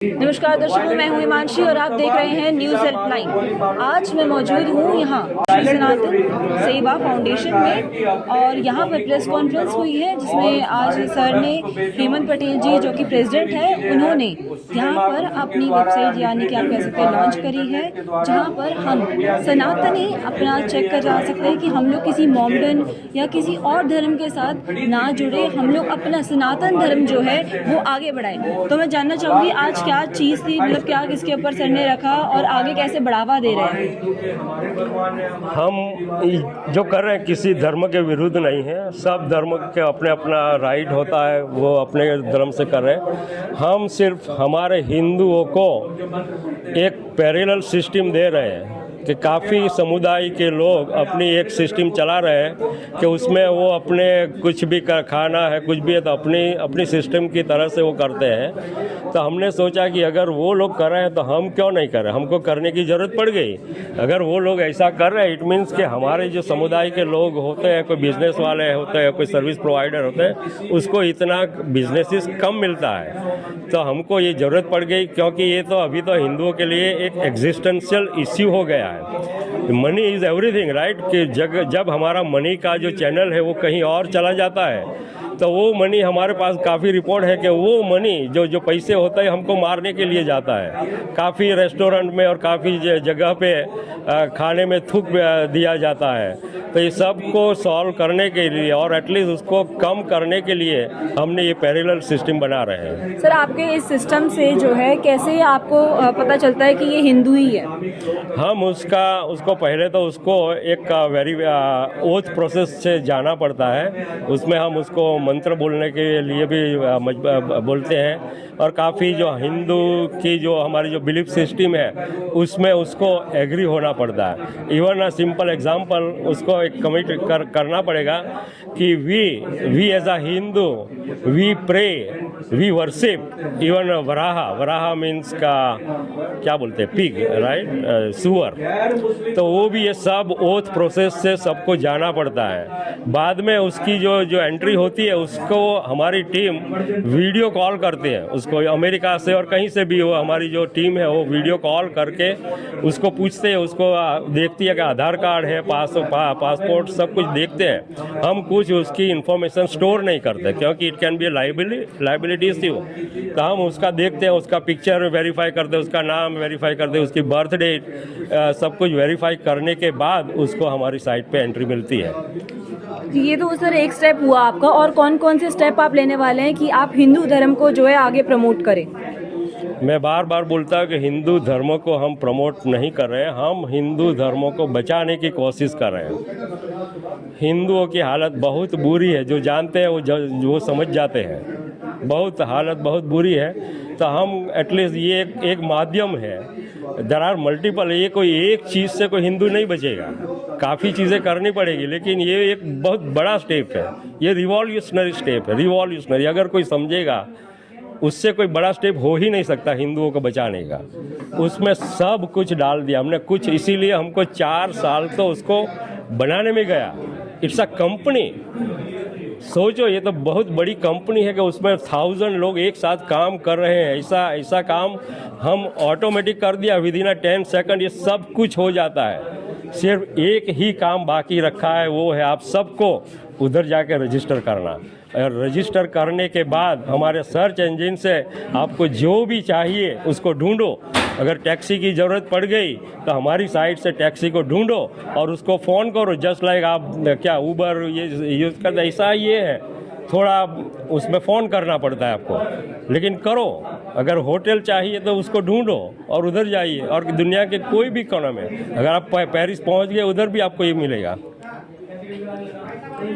नमस्कार दर्शकों, मैं हूं हिमांशी और आप देख रहे हैं न्यूज़ हेल्पलाइन। आज मैं मौजूद हूं यहां श्री सनातन सेवा फाउंडेशन में और यहां पर प्रेस कॉन्फ्रेंस हुई है जिसमें आज सर ने हेमंत पटेल जी जो कि प्रेसिडेंट है उन्होंने यहां पर अपनी वेबसाइट यानी कि आप कह सकते हैं लॉन्च करी है, जहां पर हम सनातनी अपना चेक कर जा सकते हैं कि हम लोग किसी मॉडर्न या किसी और धर्म के साथ ना जुड़े, हम लोग अपना सनातन धर्म जो है वो आगे बढ़ाएं। तो मैं जानना चाहूँगी आज क्या चीज़ थी, मतलब क्या किसके ऊपर सर ने रखा और आगे कैसे बढ़ावा दे रहे हैं? हम जो कर रहे हैं किसी धर्म के विरुद्ध नहीं है। सब धर्म के अपने अपना राइट होता है, वो अपने धर्म से कर रहे हैं। हम सिर्फ हमारे हिंदुओं को एक पैरेलल सिस्टम दे रहे हैं कि काफ़ी समुदाय के लोग अपनी एक सिस्टम चला रहे हैं कि उसमें वो अपने कुछ भी खाना है, कुछ भी है तो अपनी सिस्टम की तरह से वो करते हैं। तो हमने सोचा कि अगर वो लोग कर रहे हैं तो हम क्यों नहीं कर रहे, हमको करने की ज़रूरत पड़ गई। अगर वो लोग ऐसा कर रहे हैं इट मीन्स कि हमारे जो समुदाय के लोग होते हैं, कोई बिजनेस वाले होते हैं, कोई सर्विस प्रोवाइडर होते हैं, उसको इतना बिजनेसेस कम मिलता है। तो हमको ये ज़रूरत पड़ गई क्योंकि ये तो अभी तो हिंदुओं के लिए एक एग्जिस्टेंशियल इश्यू हो गया है। मनी इज़ एवरीथिंग राइट, कि जब हमारा मनी का जो चैनल है वो कहीं और चला जाता है तो वो मनी, हमारे पास काफ़ी रिपोर्ट है कि वो मनी जो पैसे होता है हमको मारने के लिए जाता है। काफ़ी रेस्टोरेंट में और काफ़ी जगह पे खाने में थूक दिया जाता है। तो ये सब को सॉल्व करने के लिए और एटलीस्ट उसको कम करने के लिए हमने ये पैरेलल सिस्टम बना रहे हैं। सर आपके इस सिस्टम से जो है कैसे आपको पता चलता है कि ये हिंदू ही है? हम उसको पहले तो उसको एक वेरी ओथ प्रोसेस से जाना पड़ता है। उसमें हम उसको मंत्र बोलने के लिए भी बोलते हैं और काफ़ी जो हिंदू की जो हमारी जो बिलीफ सिस्टम है उसमें उसको एग्री होना पड़ता है। इवन अ सिंपल एग्जांपल उसको एक कमिट करना पड़ेगा कि we as a Hindu we pray, we worship even Varaha means का क्या बोलते हैं, पिग राइट, सुअर। तो वो भी ये सब ओथ प्रोसेस से सबको जाना पड़ता है। बाद में उसकी जो एंट्री होती है उसको हमारी टीम वीडियो कॉल करती है, उसको अमेरिका से और कहीं से भी वो हमारी जो टीम है वो वीडियो कॉल करके उसको पूछते हैं, उसको देखती है कि आधार कार्ड है, पासपोर्ट सब कुछ देखते हैं। हम कुछ उसकी इंफॉर्मेशन स्टोर नहीं करते क्योंकि it can be liability issue. तो हम उसका देखते हैं, उसका पिक्चर वेरीफाई करते हैं, उसका नाम वेरीफाई करते हैं, उसकी बर्थ डेट सब कुछ वेरीफाई करने के बाद उसको हमारी साइट पे एंट्री मिलती है। ये तो सर एक स्टेप हुआ आपका, और कौन कौन से स्टेप आप लेने वाले हैं कि आप हिंदू धर्म को जो है आगे प्रमोट करें? मैं बार बार बोलता हूँ कि हिंदू धर्मों को हम प्रमोट नहीं कर रहे हैं, हम हिंदू धर्मों को बचाने की कोशिश कर रहे हैं। हिंदुओं की हालत बहुत बुरी है, जो जानते हैं वो समझ जाते हैं, हालत बहुत बुरी है। तो हम एटलीस्ट ये एक माध्यम है। देयर आर मल्टीपल, ये कोई एक चीज़ से कोई हिंदू नहीं बचेगा, काफ़ी चीज़ें करनी पड़ेगी, लेकिन ये एक बहुत बड़ा स्टेप है। ये रिवॉल्यूशनरी स्टेप है, रिवॉल्यूशनरी। अगर कोई समझेगा उससे कोई बड़ा स्टेप हो ही नहीं सकता हिंदुओं को बचाने का। उसमें सब कुछ डाल दिया हमने कुछ, इसीलिए हमको 4 साल तो उसको बनाने में गया। इट्स अ कंपनी, सोचो ये तो बहुत बड़ी कंपनी है कि उसमें 1000 लोग एक साथ काम कर रहे हैं। ऐसा काम हम ऑटोमेटिक कर दिया, विद इन अ 10 सेकंड ये सब कुछ हो जाता है। सिर्फ एक ही काम बाकी रखा है, वो है आप सबको उधर जाके रजिस्टर करना। और रजिस्टर करने के बाद हमारे सर्च इंजन से आपको जो भी चाहिए उसको ढूंढो। अगर टैक्सी की ज़रूरत पड़ गई तो हमारी साइट से टैक्सी को ढूंढो और उसको फ़ोन करो, जस्ट लाइक आप क्या ऊबर ये यूज़ करते, ऐसा ये है। थोड़ा उसमें फ़ोन करना पड़ता है आपको, लेकिन करो। अगर होटल चाहिए तो उसको ढूंढो और उधर जाइए, और दुनिया के कोई भी कोने में अगर आप पेरिस पहुंच गए उधर भी आपको ये मिलेगा।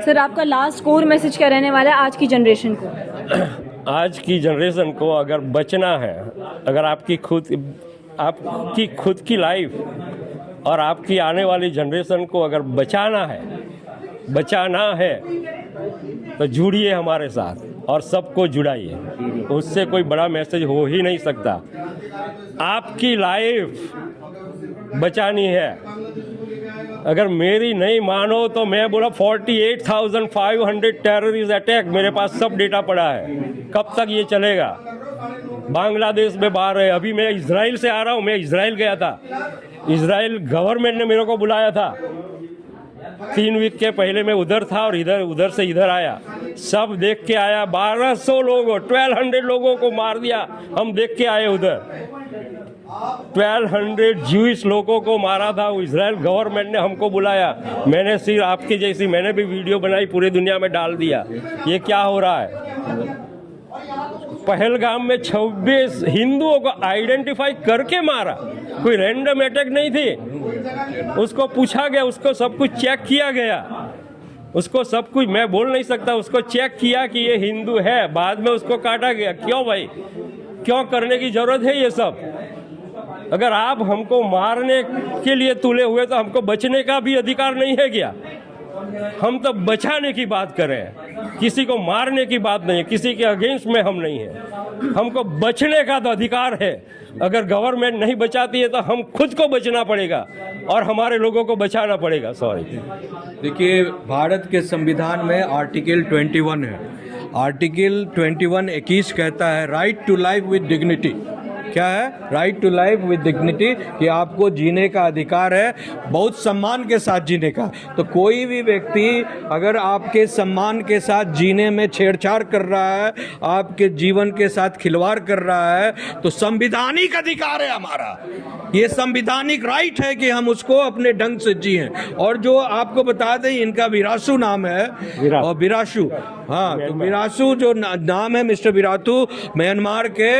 सर आपका लास्ट कोर मैसेज क्या रहने वाला है आज की जनरेशन को? आज की जनरेशन को अगर बचना है, अगर आपकी खुद की लाइफ और आपकी आने वाली जनरेशन को अगर बचाना है तो जुड़िए हमारे साथ और सबको जुड़ाइए। उससे कोई बड़ा मैसेज हो ही नहीं सकता। आपकी लाइफ बचानी है। अगर मेरी नहीं मानो तो मैं बोला 48,500 टेररिस्ट अटैक, मेरे पास सब डेटा पड़ा है। कब तक ये चलेगा? बांग्लादेश में बाढ़ है। अभी मैं इजराइल से आ रहा हूँ, मैं इजराइल गया था, इजराइल गवर्नमेंट ने मेरे को बुलाया था। 3 वीक के पहले मैं उधर था और उधर से इधर आया, सब देख के आया। 1200 लोगों 1200 लोगों को मार दिया, हम देख के आए उधर। 1200 ज्यूइश लोगों को मारा था। इजराइल गवर्नमेंट ने हमको बुलाया, मैंने सिर्फ आपके जैसी मैंने भी वीडियो बनाई, पूरी दुनिया में डाल दिया। ये क्या हो रहा है? पहलगाम में 26 हिंदुओं को आइडेंटिफाई करके मारा, कोई रैंडम अटैक नहीं थी। उसको पूछा गया, उसको सब कुछ चेक किया गया, उसको सब कुछ, मैं बोल नहीं सकता, उसको चेक किया कि ये हिंदू है, बाद में उसको काटा गया। क्यों भाई, क्यों करने की जरूरत है ये सब? अगर आप हमको मारने के लिए तुले हुए तो हमको बचने का भी अधिकार नहीं है क्या? हम तो बचाने की बात कर रहे हैं, किसी को मारने की बात नहीं है, किसी के अगेंस्ट में हम नहीं है। हमको बचने का तो अधिकार है। अगर गवर्नमेंट नहीं बचाती है तो हम खुद को बचना पड़ेगा और हमारे लोगों को बचाना पड़ेगा। सॉरी, देखिए, भारत के संविधान में आर्टिकल 21 है। आर्टिकल 21 कहता है right to life with dignity. क्या है? Right to life with dignity, कि आपको जीने का अधिकार है, बहुत सम्मान के साथ जीने का। तो कोई भी व्यक्ति अगर आपके सम्मान के साथ जीने में छेड़छाड़ कर रहा है, आपके जीवन के साथ खिलवाड़ कर रहा है, तो संवैधानिक अधिकार है हमारा, ये संवैधानिक राइट है कि हम उसको अपने ढंग से जिएं। और जो आपको बता दें, इनका विरासु नाम है, और विरासु, हाँ, तो विरासु जो नाम है मिस्टर विरातू, म्यांमार के।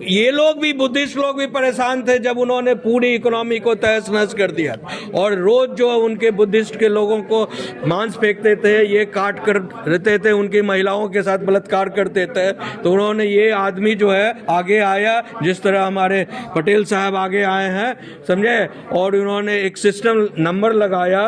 ये लोग भी, बुद्धिस्ट लोग भी परेशान थे जब उन्होंने पूरी इकोनॉमी को तहस नहस कर दिया, और रोज जो उनके बुद्धिस्ट के लोगों को मांस फेंकते थे, ये काट कर रहते थे, उनकी महिलाओं के साथ बलात्कार करते थे। तो उन्होंने, ये आदमी जो है आगे आया, जिस तरह हमारे पटेल साहब आगे आए हैं, समझे, और उन्होंने एक सिस्टम नंबर लगाया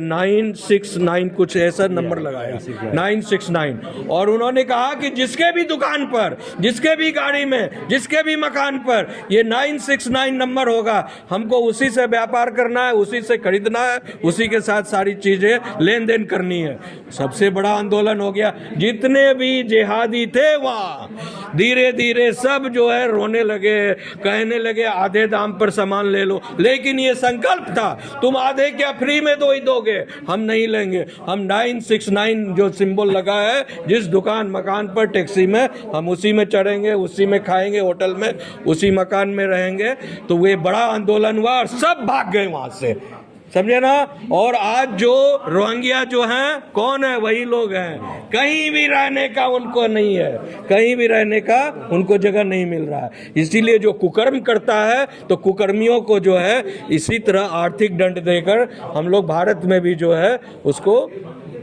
969, कुछ ऐसा नंबर लगाया 969, और उन्होंने कहा कि जिसके भी दुकान पर, जिसके भी गाड़ी में, जिसके भी मकान पर ये 969 नंबर होगा, हमको उसी से व्यापार करना है, उसी से खरीदना है, उसी के साथ सारी चीजें लेन देन करनी है। सबसे बड़ा आंदोलन हो गया। जितने भी जिहादी थे वहां धीरे धीरे सब जो है रोने लगे, कहने लगे आधे दाम पर सामान ले लो। लेकिन ये संकल्प था, तुम आधे क्या फ्री में दो ही दोगे, हम नहीं लेंगे। हम 969 जो सिंबल लगा है, जिस दुकान मकान पर, टैक्सी में, हम उसी में चढ़ेंगे, उसी में खाएंगे, होटल में, उसी मकान में रहेंगे। तो वे बड़ा आंदोलन हुआ और सब भाग गए वहां से, समझे ना। और आज जो रोहिंग्या जो हैं, कौन है? वही लोग हैं। कहीं भी रहने का उनको नहीं है, कहीं भी रहने का उनको जगह नहीं मिल रहा है। इसीलिए जो कुकर्म करता है, तो कुकर्मियों को जो है इसी तरह आर्थिक दंड देकर हम लोग भारत में भी जो है उसको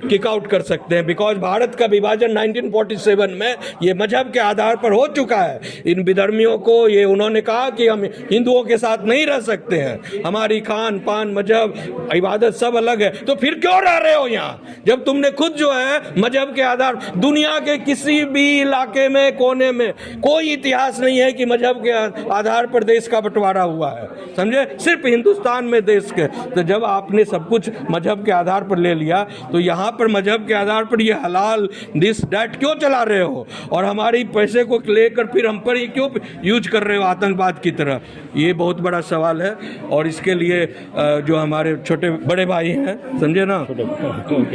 किक आउट कर सकते हैं। बिकॉज भारत का विभाजन 1947 में ये मजहब के आधार पर हो चुका है। इन विधर्मियों को ये उन्होंने कहा कि हम हिंदुओं के साथ नहीं रह सकते हैं, हमारी खान पान, मजहब, इबादत सब अलग है। तो फिर क्यों रह रहे हो यहाँ, जब तुमने खुद जो है मजहब के आधार, दुनिया के किसी भी इलाके में, कोने में कोई इतिहास नहीं है कि मजहब के आधार पर देश का बंटवारा हुआ है, समझे, सिर्फ हिंदुस्तान में देश के। तो जब आपने सब कुछ मजहब के आधार पर ले लिया, तो यहाँ पर मजहब के आधार पर ये हलाल दिस डैट क्यों चला रहे हो, और हमारी पैसे को लेकर फिर हम पर ये क्यों यूज कर रहे हो आतंकवाद की तरह? ये बहुत बड़ा सवाल है। और इसके लिए जो हमारे छोटे बड़े भाई हैं, समझे ना,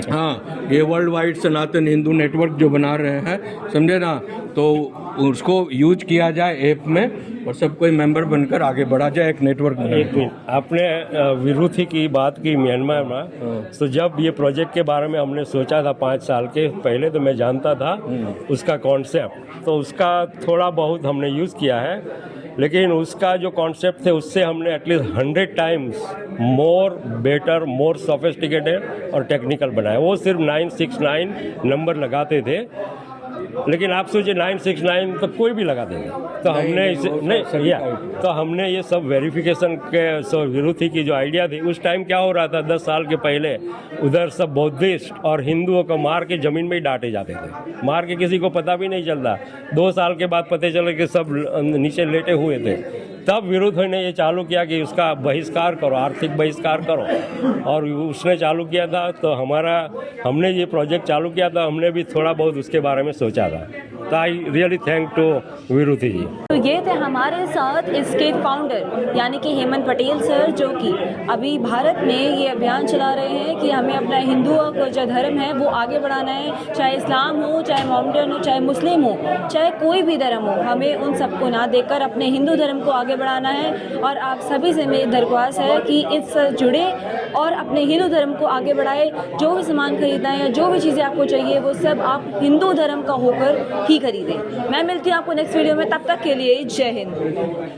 हाँ, ये वर्ल्ड वाइड सनातन हिंदू नेटवर्क जो बना रहे हैं, समझे ना, तो उसको यूज किया जाए ऐप में, और सब कोई मेंबर बनकर आगे बढ़ा जाए, एक नेटवर्क में। एक मिनट, आपने विरोधी की बात की म्यांमार में, तो जब ये प्रोजेक्ट के बारे में हमने सोचा था 5 साल के पहले, तो मैं जानता था उसका कॉन्सेप्ट, तो उसका थोड़ा बहुत हमने यूज़ किया है। लेकिन उसका जो कॉन्सेप्ट थे, उससे हमने एटलीस्ट 100 टाइम्स मोर बेटर, मोर सोफिस्टिकेटेड और टेक्निकल बनाया। वो सिर्फ 969 नंबर लगाते थे, लेकिन आप सोचिए 969 तो कोई भी लगा देगा। तो हमने इसे नहीं, तो हमने ये सब वेरिफिकेशन के विरोधी की जो आइडिया थी, उस टाइम क्या हो रहा था 10 साल के पहले, उधर सब बौद्धिस्ट और हिंदुओं को मार के ज़मीन में ही डांटे जाते थे, मार के किसी को पता भी नहीं चलता। 2 साल के बाद पता चला कि सब नीचे लेटे हुए थे। तब विरोधी ने ये चालू किया कि उसका बहिष्कार करो, आर्थिक बहिष्कार करो, और उसने चालू किया था। तो हमने ये प्रोजेक्ट चालू किया था, हमने भी थोड़ा बहुत उसके बारे में सोचा था। तो आई रियली थैंक टू विरूति जी। तो ये थे हमारे साथ इसके फाउंडर यानी कि हेमंत पटेल सर, जो कि अभी भारत में ये अभियान चला रहे हैं कि हमें अपना हिंदुओं का जो धर्म है वो आगे बढ़ाना है, चाहे इस्लाम हो, चाहे मोहम्मदन हो, चाहे मुस्लिम हो, चाहे कोई भी धर्म हो, हमें उन सबको ना देखकर अपने हिंदू धर्म को आगे बढ़ाना है। और आप सभी से मेरी दरख्वास्त है कि इससे जुड़े और अपने हिंदू धर्म को आगे बढ़ाए। जो भी सामान खरीदना है या जो भी चीज़ें आपको चाहिए वो सब आप हिंदू धर्म का होकर ही खरीदें। मैं मिलती हूँ आपको नेक्स्ट वीडियो में, तब तक के लिए जय हिंद।